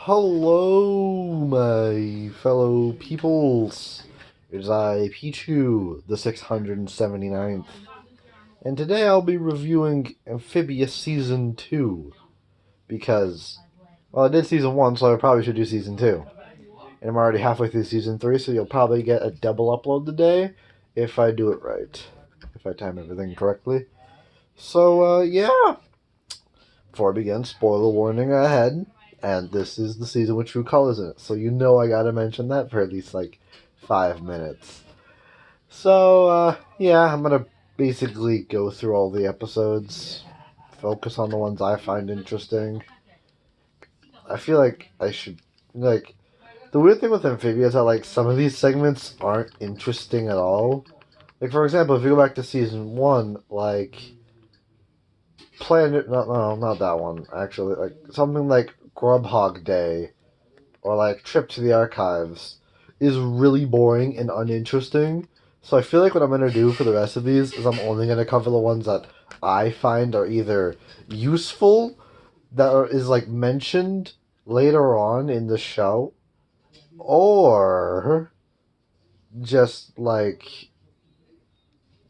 Hello, my fellow peoples. It is I, Pichu, the 679th, and today I'll be reviewing Amphibia Season 2, because, well, I did Season 1, so I probably should do Season 2. And I'm already halfway through Season 3, so you'll probably get a double upload today, if I do it right. If I time everything correctly. So, yeah. Before I begin, spoiler warning ahead. And this is the season with True Colors in it. So you know I gotta mention that for at least like 5 minutes. So, yeah, I'm gonna basically go through all the episodes, focus on the ones I find interesting. I feel like I should, like, the weird thing with Amphibia is that, like, some of these segments aren't interesting at all. Like, for example, if you go back to season 1, like, Planet, no, not that one, actually, like, something like Grubhog Day or like Trip to the Archives is really boring and uninteresting. So I feel like what I'm gonna do for the rest of these is I'm only gonna cover the ones that I find are either useful, is like mentioned later on in the show, or just like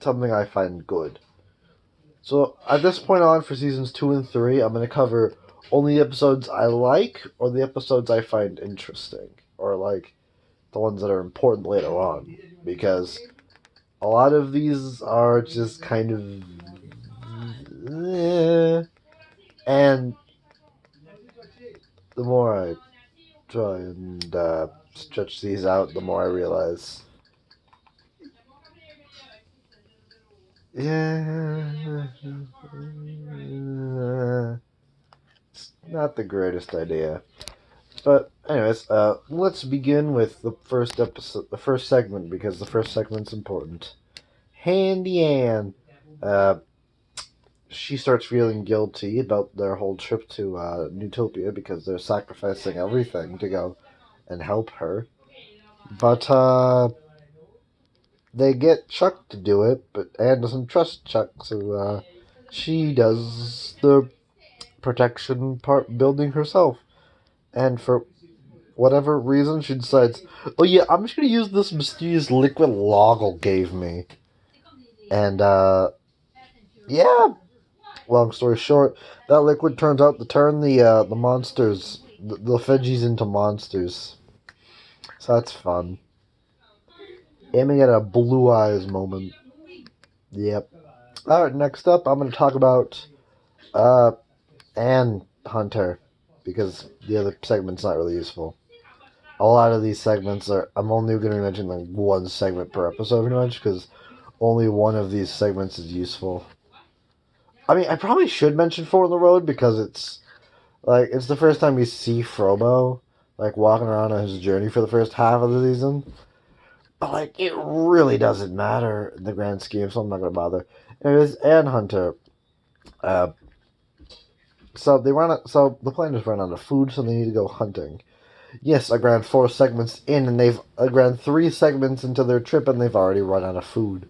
something I find good. So at this point on for seasons 2 and 3, I'm gonna cover only episodes I like or the episodes I find interesting, or like the ones that are important later on, because a lot of these are just kind of and the more I try and stretch these out, the more I realize, yeah, it's not the greatest idea. But anyways, let's begin with the first episode, the first segment, because the first segment's important. Handy Ann. Uh, she starts feeling guilty about their whole trip to Newtopia because they're sacrificing everything to go and help her. But they get Chuck to do it, but Anne doesn't trust Chuck, so she does the protection part building herself. And for whatever reason, she decides, oh yeah, I'm just going to use this mysterious liquid Loggle gave me. And yeah, long story short, that liquid turns out to turn the monsters, the veggies into monsters. So that's fun. Aiming at a blue eyes moment. Yep. Alright, next up, I'm going to talk about uh, Anne Hunter, because the other segment's not really useful. A lot of these segments are, I'm only going to mention like one segment per episode pretty much, because only one of these segments is useful. I mean, I probably should mention Four on the Road, because it's the first time we see Frobo, like, walking around on his journey for the first half of the season. But, like, it really doesn't matter in the grand scheme, so I'm not going to bother. Anyways, Ann Hunter. Uh, so the planners run out of food, so they need to go hunting. Yes, I ran 4 segments in, and I ran 3 segments into their trip, and they've already run out of food.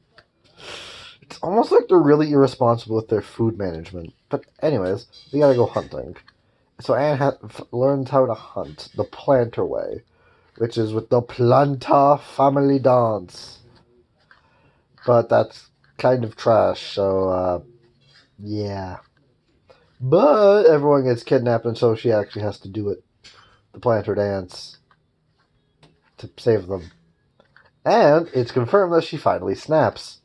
It's almost like they're really irresponsible with their food management. But anyways, they gotta go hunting. So Anne learns how to hunt the planter way, which is with the plantar family dance. But that's kind of trash, so, yeah. But everyone gets kidnapped, and so she actually has to do it. The planter dance. To save them. And it's confirmed that she finally snaps.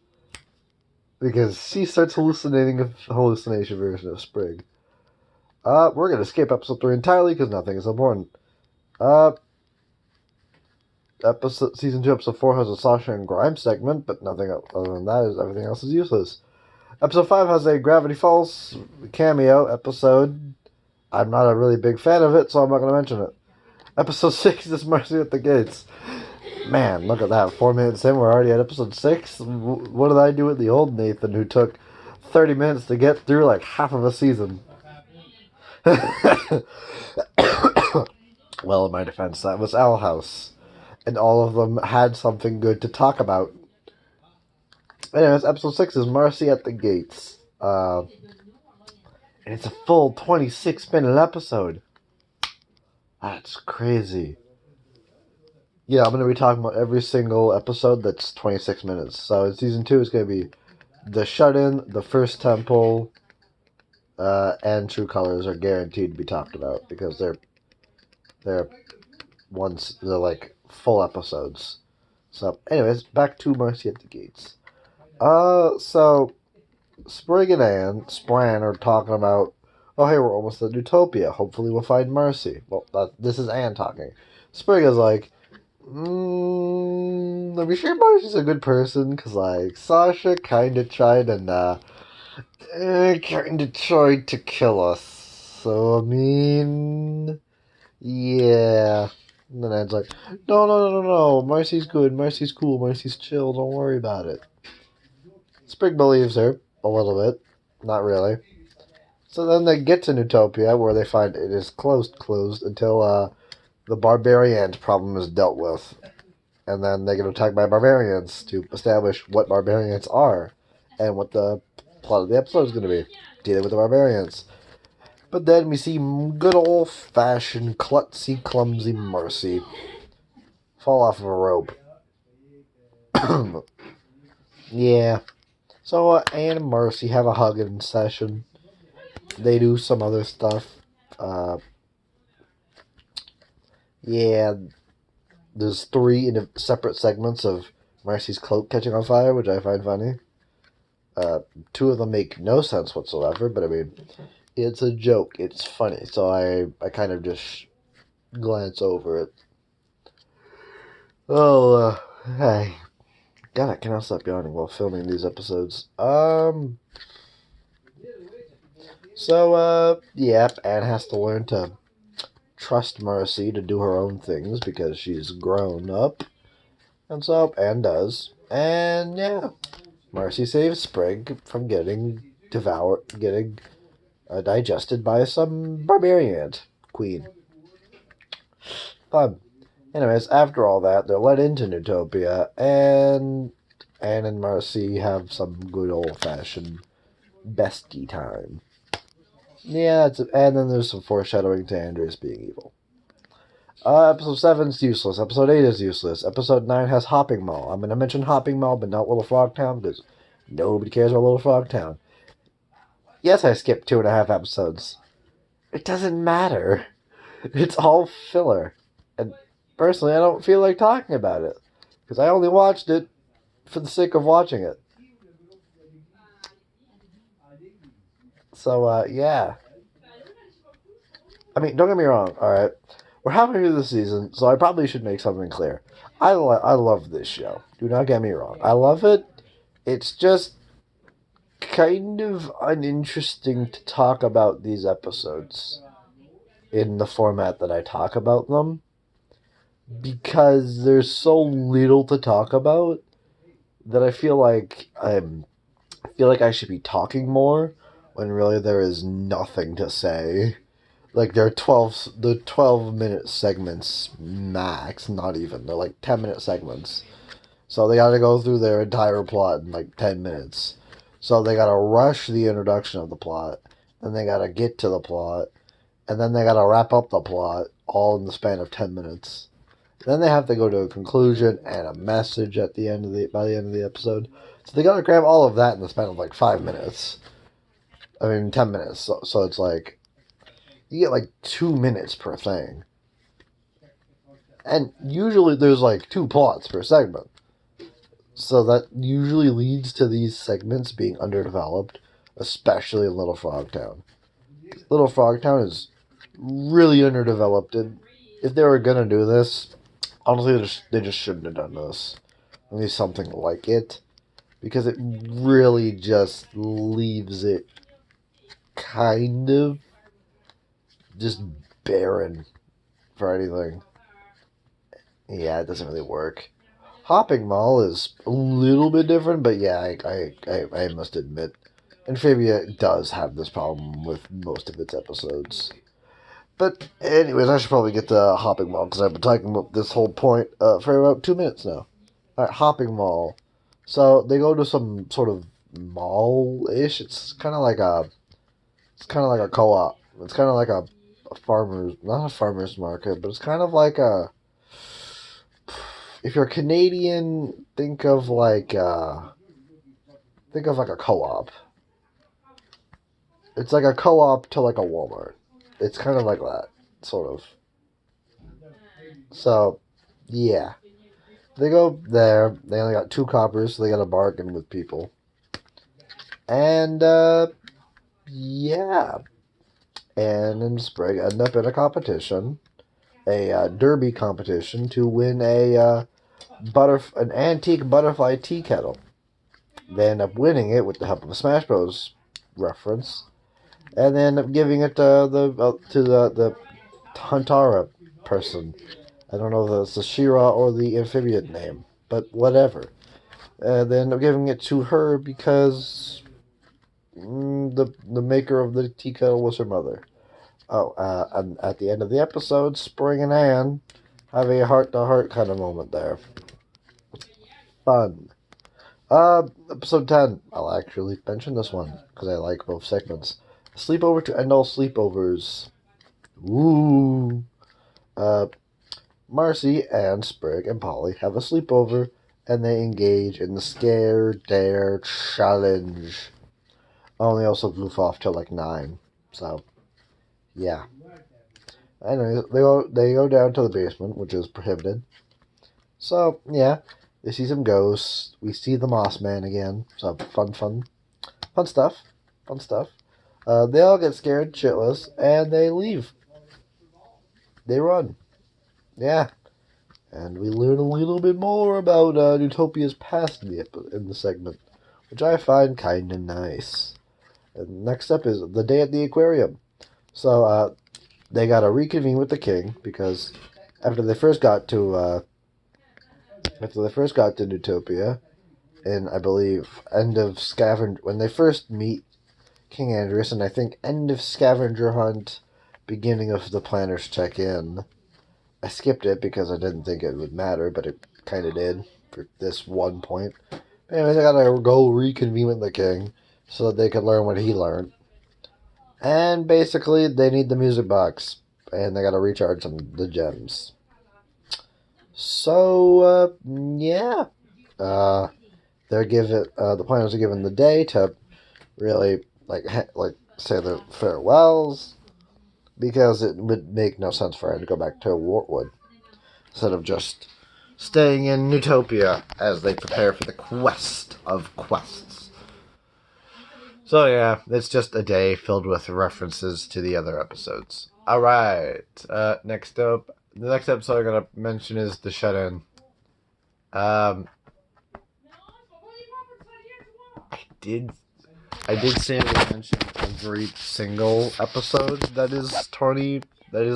Because she starts hallucinating a hallucination version of Sprig. We're going to skip episode 3 entirely, because nothing is important. Season 2, episode 4 has a Sasha and Grimes segment, but nothing other than that. Everything else is useless. Episode 5 has a Gravity Falls cameo episode. I'm not a really big fan of it, so I'm not going to mention it. Episode 6 is Mercy at the Gates. Man, look at that. 4 minutes in, we're already at episode 6. What did I do with the old Nathan, who took 30 minutes to get through like half of a season? Well, in my defense, that was Owl House. And all of them had something good to talk about. Anyways, episode 6 is Marcy at the Gates. And it's a full 26-minute episode. That's crazy. Yeah, I'm going to be talking about every single episode that's 26 minutes. So in season 2, it's going to be The Shut-In, The First Temple, and True Colors are guaranteed to be talked about because they're they're like full episodes. So, anyways, back to Marcy at the Gates. So Sprig and Spran are talking about, oh hey, we're almost at Utopia. Hopefully, we'll find Marcy. Well, this is Anne talking. Sprig is like, are we sure Marcy's a good person? Cause like Sasha kind of tried and kind of tried to kill us. So I mean, yeah. And then Ed's like, no. Marcy's good. Marcy's cool. Marcy's chill. Don't worry about it. Sprig believes her a little bit. Not really. So then they get to Utopia, where they find it is closed until the barbarian problem is dealt with. And then they get attacked by barbarians to establish what barbarians are and what the plot of the episode is going to be. Dealing with the barbarians. But then we see good old-fashioned, klutzy, clumsy Marcy fall off of a rope. Yeah. So Anne and Marcy have a hugging session. They do some other stuff. Yeah. There's 3 separate segments of Marcy's cloak catching on fire, which I find funny. 2 of them make no sense whatsoever, but I mean, it's a joke. It's funny, so I kind of just glance over it. Oh, hey. God, I cannot stop yawning while filming these episodes. Yep, Anne has to learn to trust Marcy to do her own things because she's grown up. And so Anne does. And yeah, Marcy saves Sprig from getting digested by some barbarian queen. Fun. Anyways, after all that, they're let into Utopia, and Anne and Marcy have some good old-fashioned bestie time. Yeah, and then there's some foreshadowing to Andreas being evil. Episode 7 is useless. Episode 8 is useless. Episode 9 has Hopping Mall. I'm going to mention Hopping Mall, but not Little Frog Town, because nobody cares about Little Frog Town. Yes, I skipped 2.5 episodes. It doesn't matter. It's all filler. And personally, I don't feel like talking about it. Because I only watched it for the sake of watching it. So, yeah. I mean, don't get me wrong, alright? We're halfway through the season, so I probably should make something clear. I love this show. Do not get me wrong. I love it. It's just kind of uninteresting to talk about these episodes in the format that I talk about them. Because there's so little to talk about that I feel like I should be talking more when really there is nothing to say. Like they're 12-minute segments max, not even. They're like 10-minute segments. So they got to go through their entire plot in like 10 minutes. So they got to rush the introduction of the plot, then they got to get to the plot, and then they got to wrap up the plot all in the span of 10 minutes. Then they have to go to a conclusion and a message by the end of the episode. So they gotta cram all of that in the span of like 5 minutes. 10 minutes. So it's like you get like 2 minutes per thing. And usually there's like 2 plots per segment. So that usually leads to these segments being underdeveloped, especially in Little Frog Town. Little Frog Town is really underdeveloped, and if they were gonna do this, honestly, they just shouldn't have done this. At least something like it. Because it really just leaves it kind of just barren for anything. Yeah, it doesn't really work. Hopping Mall is a little bit different, but yeah, I must admit, Amphibia does have this problem with most of its episodes. But anyways, I should probably get to Hopping Mall, because I've been talking about this whole point for about 2 minutes now. Alright, Hopping Mall. So they go to some sort of mall-ish. It's kind of like a co-op. It's kind of like a not a farmer's market, but it's kind of like a, if you're Canadian, think of like a co-op. It's like a co-op to like a Walmart. It's kind of like that, sort of. So, yeah. They go there. They only got 2 coppers, so they got to bargain with people. And, yeah. And then Sprig end up in a competition, a derby competition, to win an antique butterfly tea kettle. They end up winning it with the help of a Smash Bros. Reference, and they end up giving it to the Huntara person. I don't know if it's the Shira or the amphibian name, but whatever. They end up giving it to her because the maker of the tea kettle was her mother. Oh, and at the end of the episode, Spring and Anne have a heart-to-heart kind of moment there. Fun. Episode 10. I'll actually mention this one, because I like both segments. Sleepover to end all sleepovers. Woo! Marcy and Sprig and Polly have a sleepover, and they engage in the Scare Dare Challenge. Oh, and they also goof off till like 9. So, yeah. Anyway, they go down to the basement, which is prohibited. So, yeah. They see some ghosts. We see the Moss Man again. So, fun stuff. Fun stuff. They all get scared shitless, and they leave. They run. Yeah. And we learn a little bit more about Newtopia's past in the segment, which I find kind of nice. And next up is the day at the aquarium. So, they got to reconvene with the king, because after they first got to Newtopia, in, I believe, when they first meet King Andreas, and I think end of Scavenger Hunt, beginning of the Planners Check-In. I skipped it because I didn't think it would matter, but it kind of did for this one point. Anyways, I gotta go reconvene with the king so that they could learn what he learned. And basically, they need the music box, and they gotta recharge the gems. So, yeah. The planners are given the day to really say their farewells, because it would make no sense for him to go back to Wartwood instead of just staying in Newtopia as they prepare for the quest of quests. So yeah, it's just a day filled with references to the other episodes. Alright, next up, the next episode I'm going to mention is The Shut-In. I did say I would mention every single episode that is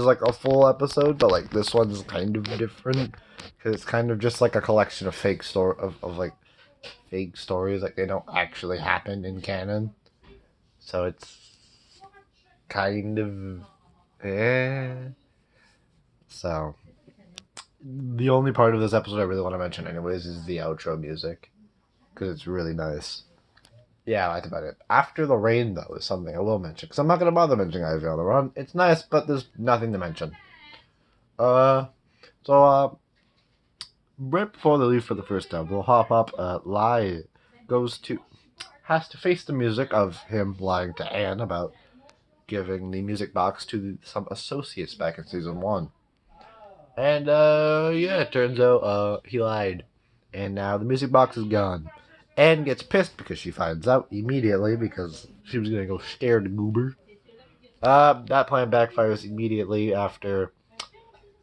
like a full episode, but like this one's kind of different because it's kind of just like a collection of fake stories, like they don't actually happen in canon. So it's kind of So the only part of this episode I really want to mention anyways is the outro music, because it's really nice. Yeah, that's about it. After the Rain, though, is something I will mention, because I'm not going to bother mentioning Ivy on the Run. It's nice, but there's nothing to mention. Right before they leave for the first time, they'll hop up. Has to face the music of him lying to Anne about giving the music box to some associates back in season 1. And, it turns out, he lied. And now the music box is gone. Anne gets pissed because she finds out immediately, because she was going to go stare the goober. That plan backfires immediately after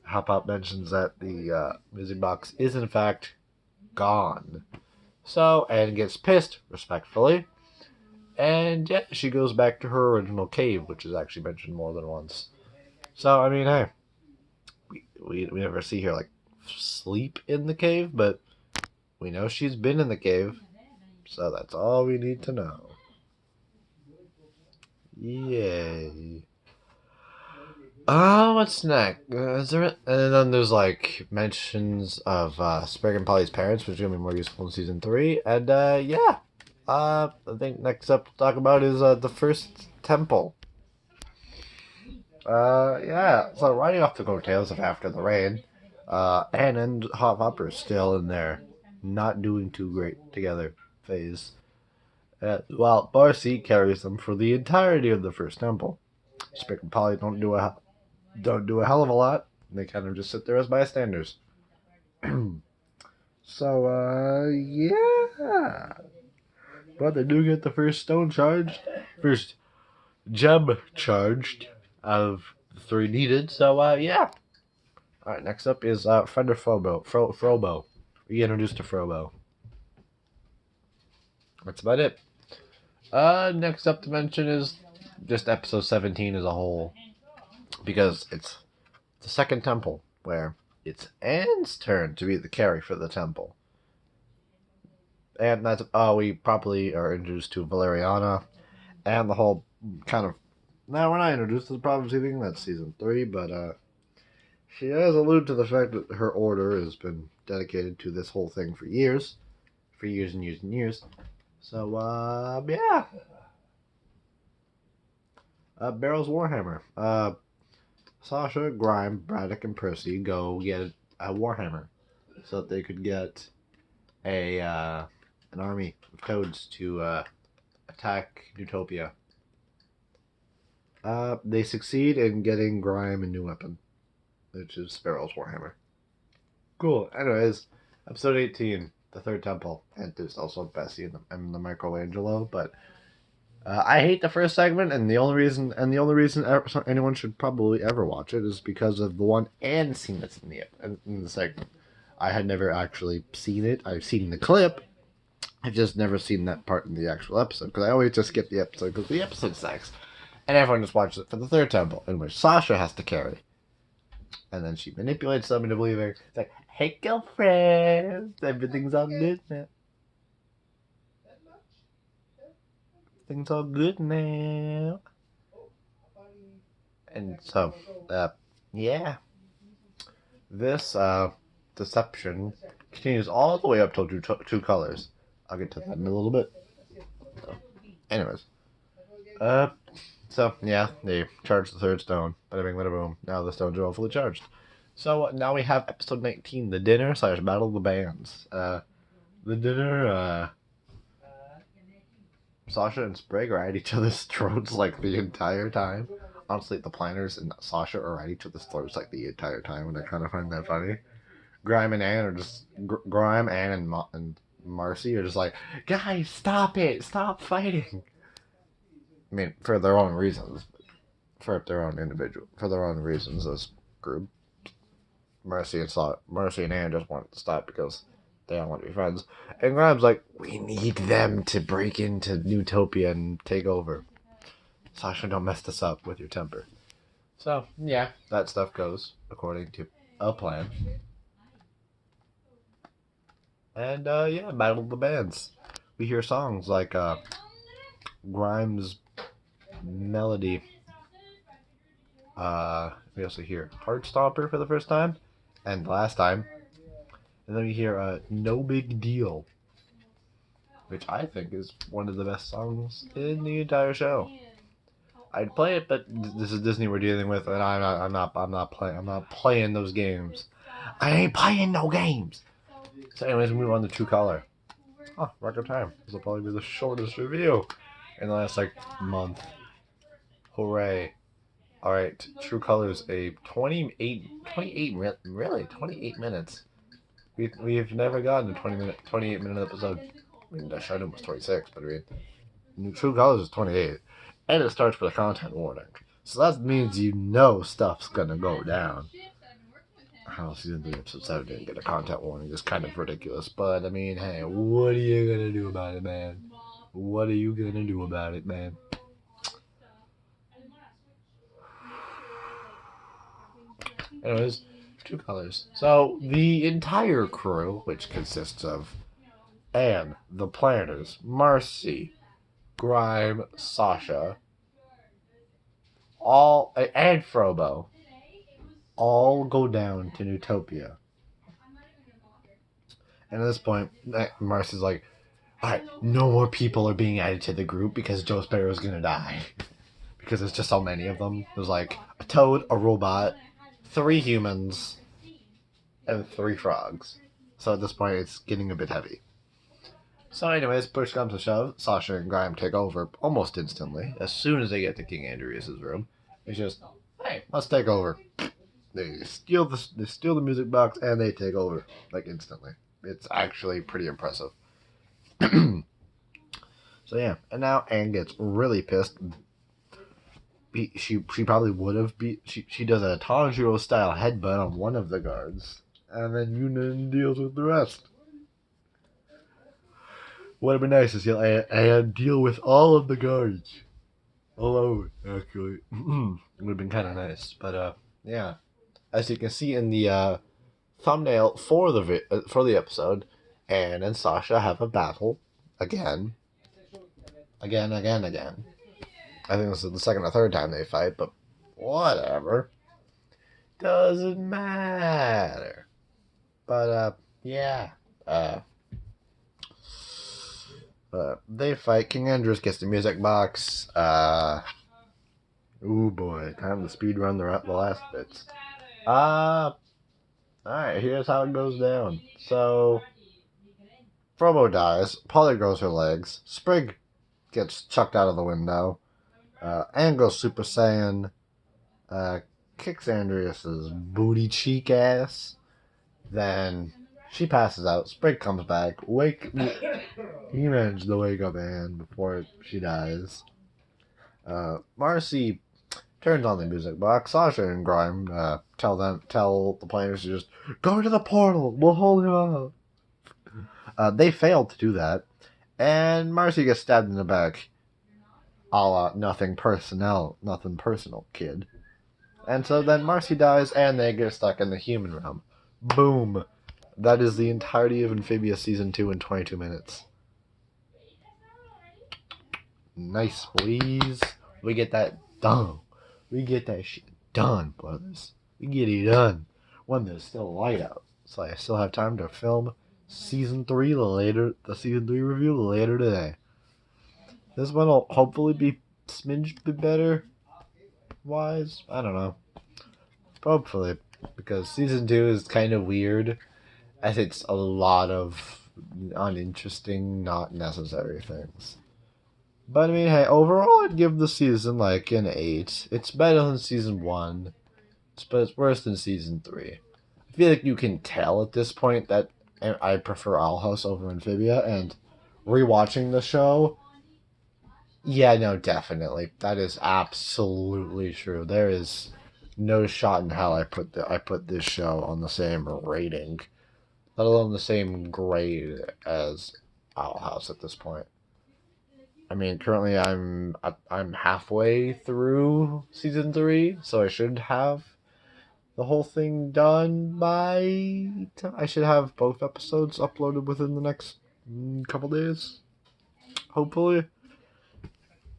Hop Hop mentions that the music box is in fact gone. So Anne gets pissed, respectfully, and she goes back to her original cave, which is actually mentioned more than once. So, I mean, hey, we never see her, sleep in the cave, but we know she's been in the cave, so that's all we need to know. Yay. What's next? And then there's mentions of Sprig and Polly's parents, which is gonna be more useful in season 3. And I think next up to talk about is the first temple. Yeah. So riding off the coattails of After the Rain, Anne and Hopper's still in there, not doing too great together phase. While Marcy carries them for the entirety of the first temple. Spick and Polly don't do a hell of a lot. They kind of just sit there as bystanders. So, yeah. But they do get the first stone charged, first gem charged out of the three needed. So, yeah. All right, next up is Fender Frobo. We introduced to Frobo. That's about it. Next up to mention is just episode 17 as a whole, because it's the second temple where it's Anne's turn to be the carry for the temple. And that's we properly are introduced to Valeriana and the whole kind of. Now we're not introduced to the prophecy thing. That's season 3, but she has alluded to the fact that her order has been dedicated to this whole thing for years and years and years. So yeah, Barrel's Warhammer. Sasha, Grime, Braddock, and Percy go get a Warhammer so that they could get an army of toads to attack Utopia. They succeed in getting Grime a new weapon, which is Sparrow's Warhammer. Cool. Anyways, episode 18, the Third Temple, and there's also Bessie and the Michelangelo. But I hate the first segment, and the only reason anyone should probably ever watch it is because of the one and scene that's in the segment. I had never actually seen it. I've seen the clip. I've just never seen that part in the actual episode, because I always just skip the episode because the episode sucks. And everyone just watches it for the Third Temple, in which Sasha has to carry. And then she manipulates them into believing, it's like, hey girlfriend, everything's all good now. Things all good now. And so, yeah. This deception continues all the way up till two colors. I'll get to that in a little bit. So, anyways. So, yeah, they charged the third stone. Bada bing, bada boom. Now the stones are all fully charged. So, now we have episode 19, the dinner / battle of the bands. The dinner, Sasha and Sprague are at each other's throats like the entire time. Honestly, the planners and Sasha are at each other's throats like the entire time, and I kind of find that funny. Grime and Anne are just Grime, Anne, and Marcy are just like, guys, stop it, stop fighting. I mean, for their own reasons, for their own reasons. This group, Marcy and Anne just want to stop because they don't want to be friends. And Grime's like, we need them to break into Utopia and take over. Sasha, don't mess this up with your temper. So, yeah, that stuff goes according to a plan. And, yeah, Battle of the Bands. We hear songs like, Grime's Melody. We also hear Heartstomper for the first time, and the last time. And then we hear, No Big Deal, which I think is one of the best songs in the entire show. I'd play it, but this is Disney we're dealing with, and I'm not playing those games. I ain't playing no games. So, anyways, we move on to True Color. Oh, record time. This will probably be the shortest review in the last month. Hooray! All right, True Color's a 28 minutes. We've never gotten a 28 minute episode. I mean, the Shadow was 26, but I mean, True Colors is 28. And it starts with a content warning. So that means stuff's gonna go down. How season 3 episode 7 didn't get a content warning is kind of ridiculous. But I mean, hey, what are you gonna do about it, man? What are you gonna do about it, man? Anyways, True Colors. So the entire crew, which consists of Anne, the planners, Marcy, Grime, Sasha, and Frobo, all go down to Utopia. And at this point, Marcy's like, alright, no more people are being added to the group because Joe Sparrow's gonna die. because there's just so many of them. There's like a toad, a robot, 3 humans, and 3 frogs. So at this point, it's getting a bit heavy. So anyways, push comes to shove, Sasha and Graham take over almost instantly. As soon as they get to King Andreas' room, it's just, hey, let's take over. They steal the music box and they take over like instantly. It's actually pretty impressive. So yeah, and now Anne gets really pissed. She probably would have beat. She does a Tanjiro style headbutt on one of the guards, and then Yunin deals with the rest. Would have been nice to see Anne deal with all of the guards alone. Actually, it would have been kind of nice. But yeah, as you can see in the thumbnail for the episode, Anne and Sasha have a battle again. I think this is the second or third time they fight, but whatever. Doesn't matter. But, yeah. They fight. King Andrews gets the music box. Ooh boy. Time to speed run the last bits. Alright, here's how it goes down. So, Frobo dies. Polly grows her legs. Sprig gets chucked out of the window. Anne goes Super Saiyan, kicks Andreas's booty cheek ass. Then she passes out. Sprig comes back. He managed to wake up Anne before she dies. Marcy turns on the music box. Sasha and Grime tell the players to just go to the portal. We'll hold him up. They fail to do that, and Marcy gets stabbed in the back. A la nothing personal, kid. And so then Marcy dies, and they get stuck in the human realm. Boom. That is the entirety of Amphibia Season 2 in 22 minutes. Nice, please. We get that done. We get that shit done, brothers. We get it done. When there's still light out. So I still have time to film Season 3 the Season 3 review later today. This one will hopefully be smidged bit better wise. I don't know. Hopefully. Because Season 2 is kind of weird. As it's a lot of uninteresting, not necessary things. But I mean, hey, overall I'd give the season like an 8. It's better than Season 1. But it's worse than Season 3. I feel like you can tell at this point that I prefer Owl House over Amphibia. And rewatching the show... Yeah, no, definitely. That is absolutely true. There is no shot in hell I put this show on the same rating, let alone the same grade as Owl House at this point. I mean, currently I'm halfway through Season 3, so I should have the whole thing done by... I should have both episodes uploaded within the next couple days, hopefully.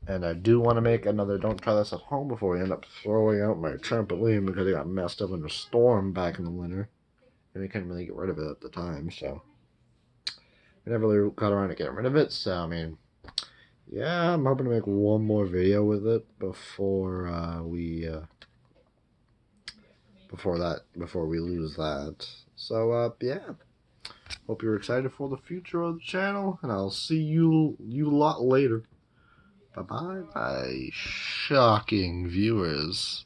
And I do want to make another Don't Try This at Home before we end up throwing out my trampoline because it got messed up in a storm back in the winter. And we couldn't really get rid of it at the time, so... We never really got around to getting rid of it, so, I mean... Yeah, I'm hoping to make one more video with it before we lose that. So, yeah. Hope you're excited for the future of the channel, and I'll see you lot later. Bye-bye, shocking viewers.